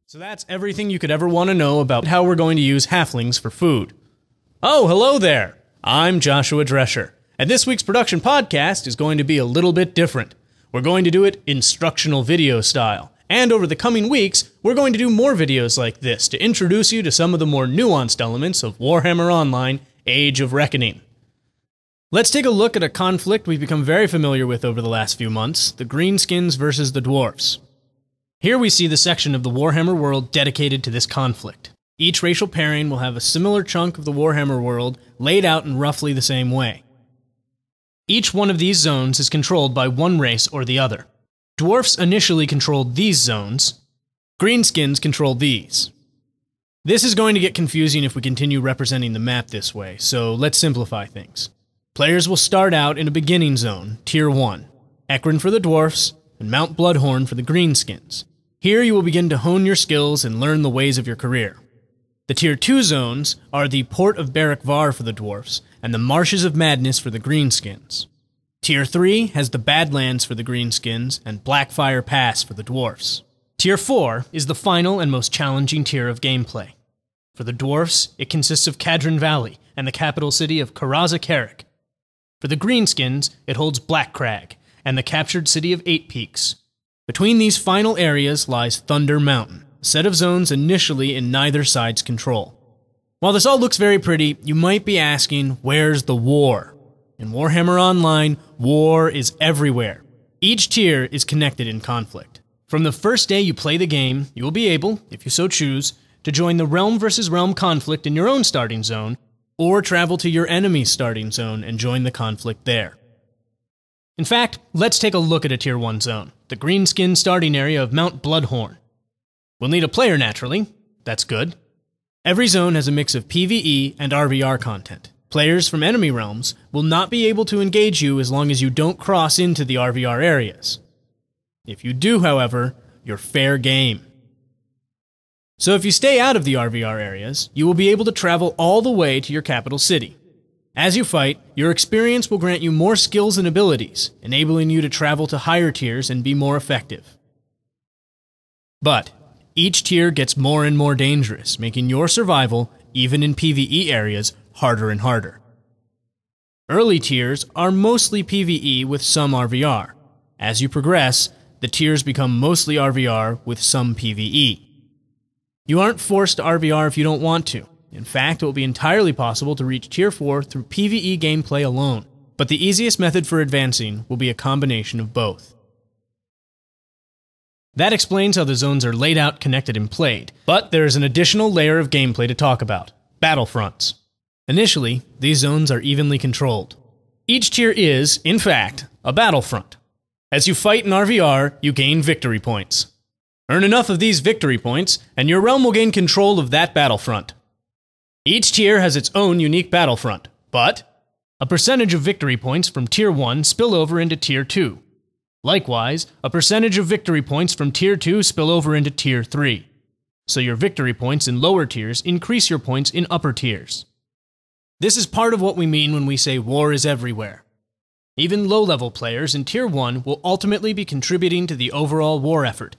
So that's everything you could ever want to know about how we're going to use halflings for food. Oh, hello there! I'm Joshua Drescher, and this week's production podcast is going to be a little bit different. We're going to do it instructional video style, and over the coming weeks, we're going to do more videos like this to introduce you to some of the more nuanced elements of Warhammer Online: Age of Reckoning. Let's take a look at a conflict we've become very familiar with over the last few months, the Greenskins versus the Dwarfs. Here we see the section of the Warhammer world dedicated to this conflict. Each racial pairing will have a similar chunk of the Warhammer world laid out in roughly the same way. Each one of these zones is controlled by one race or the other. Dwarfs initially controlled these zones. Greenskins control these. This is going to get confusing if we continue representing the map this way, so let's simplify things. Players will start out in a beginning zone, Tier 1, Ekron for the Dwarfs, and Mount Bloodhorn for the Greenskins. Here you will begin to hone your skills and learn the ways of your career. The Tier 2 zones are the Port of W.A.R for the Dwarfs, and the Marshes of Madness for the Greenskins. Tier 3 has the Badlands for the Greenskins, and Blackfire Pass for the Dwarfs. Tier 4 is the final and most challenging tier of gameplay. For the Dwarfs, it consists of Cadron Valley and the capital city of Karazha-Karik. For the Greenskins, it holds Blackcrag and the captured city of Eight Peaks. Between these final areas lies Thunder Mountain, a set of zones initially in neither side's control. While this all looks very pretty, you might be asking, where's the war? In Warhammer Online, war is everywhere. Each tier is connected in conflict. From the first day you play the game, you will be able, if you so choose, to join the realm versus realm conflict in your own starting zone, or travel to your enemy's starting zone and join the conflict there. In fact, let's take a look at a Tier 1 zone, the Greenskin starting area of Mount Bloodhorn. We'll need a player naturally, that's good. Every zone has a mix of PvE and RVR content. Players from enemy realms will not be able to engage you as long as you don't cross into the RVR areas. If you do, however, you're fair game. So if you stay out of the RVR areas, you will be able to travel all the way to your capital city. As you fight, your experience will grant you more skills and abilities, enabling you to travel to higher tiers and be more effective. But each tier gets more and more dangerous, making your survival, even in PvE areas, harder and harder. Early tiers are mostly PvE with some RVR. As you progress, the tiers become mostly RVR with some PvE. You aren't forced to RVR if you don't want to. In fact, it will be entirely possible to reach Tier 4 through PvE gameplay alone, but the easiest method for advancing will be a combination of both. That explains how the zones are laid out, connected, and played, but there is an additional layer of gameplay to talk about: Battlefronts. Initially, these zones are evenly controlled. Each tier is, in fact, a battlefront. As you fight in RVR, you gain victory points. Earn enough of these victory points, and your realm will gain control of that battlefront. Each tier has its own unique battlefront, but a percentage of victory points from Tier 1 spill over into Tier 2. Likewise, a percentage of victory points from Tier 2 spill over into Tier 3. So your victory points in lower tiers increase your points in upper tiers. This is part of what we mean when we say war is everywhere. Even low-level players in Tier 1 will ultimately be contributing to the overall war effort.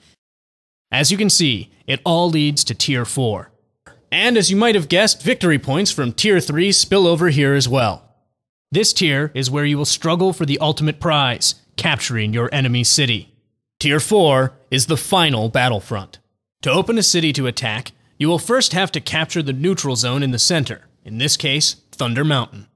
As you can see, it all leads to Tier 4. And as you might have guessed, victory points from Tier 3 spill over here as well. This tier is where you will struggle for the ultimate prize, capturing your enemy's city. Tier 4 is the final battlefront. To open a city to attack, you will first have to capture the neutral zone in the center, in this case, Thunder Mountain.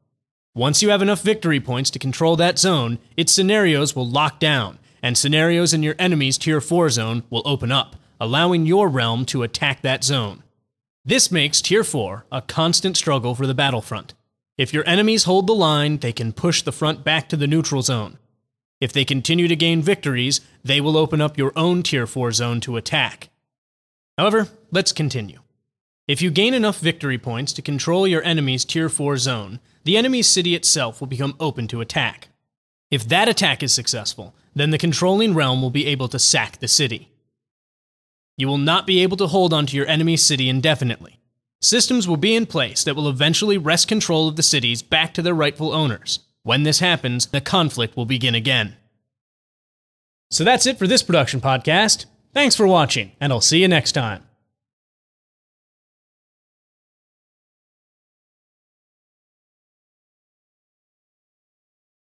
Once you have enough victory points to control that zone, its scenarios will lock down, and scenarios in your enemy's Tier 4 zone will open up, allowing your realm to attack that zone. This makes Tier 4 a constant struggle for the battlefront. If your enemies hold the line, they can push the front back to the neutral zone. If they continue to gain victories, they will open up your own Tier 4 zone to attack. However, let's continue. If you gain enough victory points to control your enemy's Tier 4 zone, the enemy's city itself will become open to attack. If that attack is successful, then the controlling realm will be able to sack the city. You will not be able to hold onto your enemy's city indefinitely. Systems will be in place that will eventually wrest control of the cities back to their rightful owners. When this happens, the conflict will begin again. So that's it for this production podcast. Thanks for watching, and I'll see you next time.